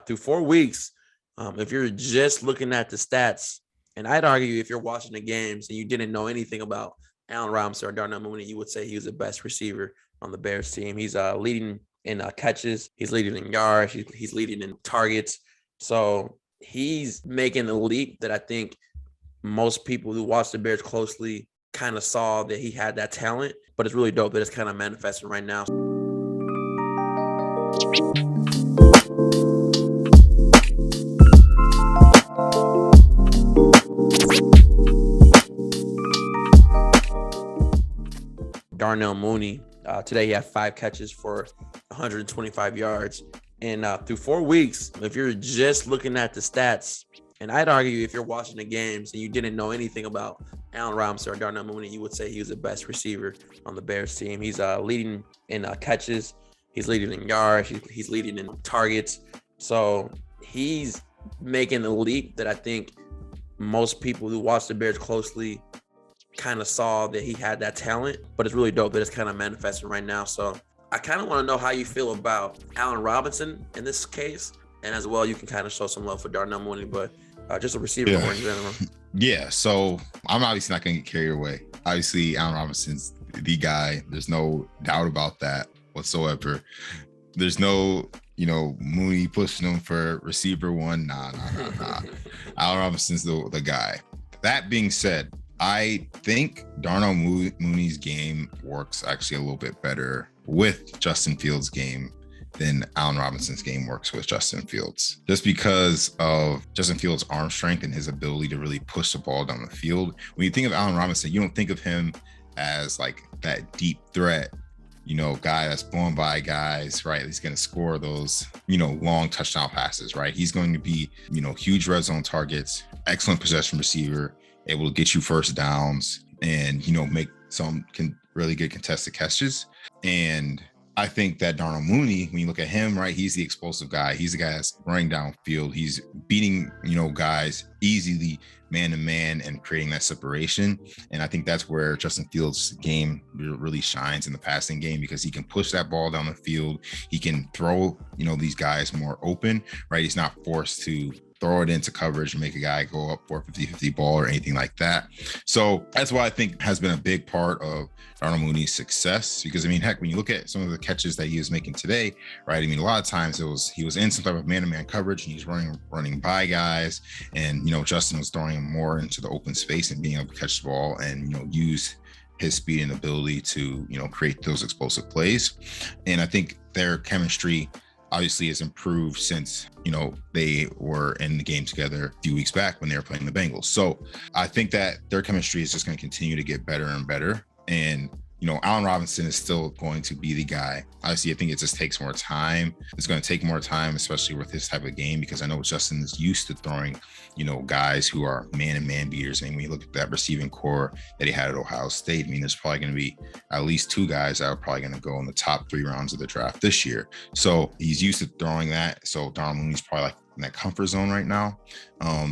through 4 weeks, if you're just looking at the stats, and I'd argue if you're watching the games and you didn't know anything about Allen Robinson or Darnell Mooney, you would say he was the best receiver on the Bears team. He's leading in catches. He's leading in yards. He's leading in targets. So he's making a leap that I think most people who watch the Bears closely kind of saw that he had that talent, but it's really dope that it's kind of manifesting right now. Darnell Mooney, today he had 5 catches for 125 yards. And through 4 weeks, if you're just looking at the stats, and I'd argue if you're watching the games and you didn't know anything about Allen Robinson or Darnell Mooney, you would say he was the best receiver on the Bears team. He's leading in catches. He's leading in yards. He's leading in targets. So he's making a leap that I think most people who watch the Bears closely kind of saw that he had that talent, but it's really dope that it's kind of manifesting right now. So I kind of want to know how you feel about Allen Robinson in this case, and as well, you can kind of show some love for Darnell Mooney, but just a receiver in general. Yeah, so I'm obviously not going to get carried away. Obviously, Allen Robinson's the guy. There's no doubt about that whatsoever. There's no, Mooney pushing him for receiver one. Nah. Allen Robinson's the guy. That being said, I think Darnell Mooney's game works actually a little bit better with Justin Fields' game than Allen Robinson's game works with Justin Fields, just because of Justin Fields' arm strength and his ability to really push the ball down the field. When you think of Allen Robinson, you don't think of him as like that deep threat, guy that's blowing by guys, right? He's going to score those, long touchdown passes, right? He's going to be, huge red zone targets, excellent possession receiver, able to get you first downs and, make some really good contested catches. And I think that Darnell Mooney, when you look at him, right, he's the explosive guy. He's the guy that's running downfield. He's beating, guys easily man to man and creating that separation. And I think that's where Justin Fields' game really shines in the passing game, because he can push that ball down the field. He can throw, these guys more open, right? He's not forced to throw it into coverage and make a guy go up for a 50-50 ball or anything like that. So that's why I think has been a big part of Darnell Mooney's success, because heck, when you look at some of the catches that he was making today, right? A lot of times he was in some type of man-to-man coverage and he's running by guys, and Justin was throwing him more into the open space and being able to catch the ball and use his speed and ability to create those explosive plays. And I think their chemistry obviously has improved since, they were in the game together a few weeks back when they were playing the Bengals. So I think that their chemistry is just going to continue to get better and better. And, Allen Robinson is still going to be the guy. Obviously, I think it just takes more time. It's going to take more time, especially with this type of game, because I know Justin is used to throwing, guys who are man-and-man beaters. And when you look at that receiving core that he had at Ohio State, there's probably going to be at least 2 guys that are probably going to go in the top 3 rounds of the draft this year. So he's used to throwing that. So Darnell Mooney's probably like in that comfort zone right now.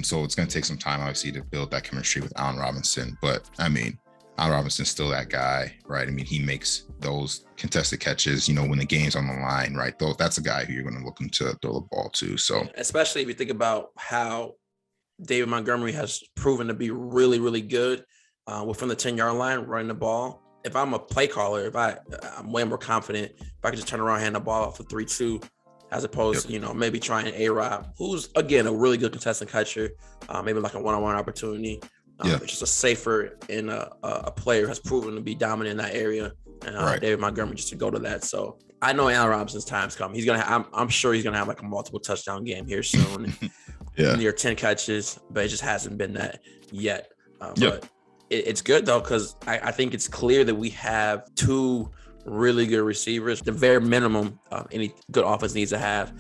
So it's going to take some time, obviously, to build that chemistry with Allen Robinson. But Allen Robinson's still that guy, right? He makes those contested catches, when the game's on the line, right? That's a guy who you're going to look him to throw the ball to. So, especially if you think about how David Montgomery has proven to be really, really good from the 10-yard line running the ball. If I'm a play caller, I'm way more confident if I can just turn around, hand the ball off for 3-2, as opposed to, maybe trying A-Rob, who's, again, a really good contested catcher, maybe like a one-on-one opportunity. It's just a safer and a player has proven to be dominant in that area. And right. David Montgomery just to go to that. So I know Allen Robinson's time's coming. He's going to I'm sure he's going to have like a multiple touchdown game here soon. Near 10 catches, but it just hasn't been that yet. But it's good, though, because I think it's clear that we have 2 really good receivers, the very minimum any good offense needs to have.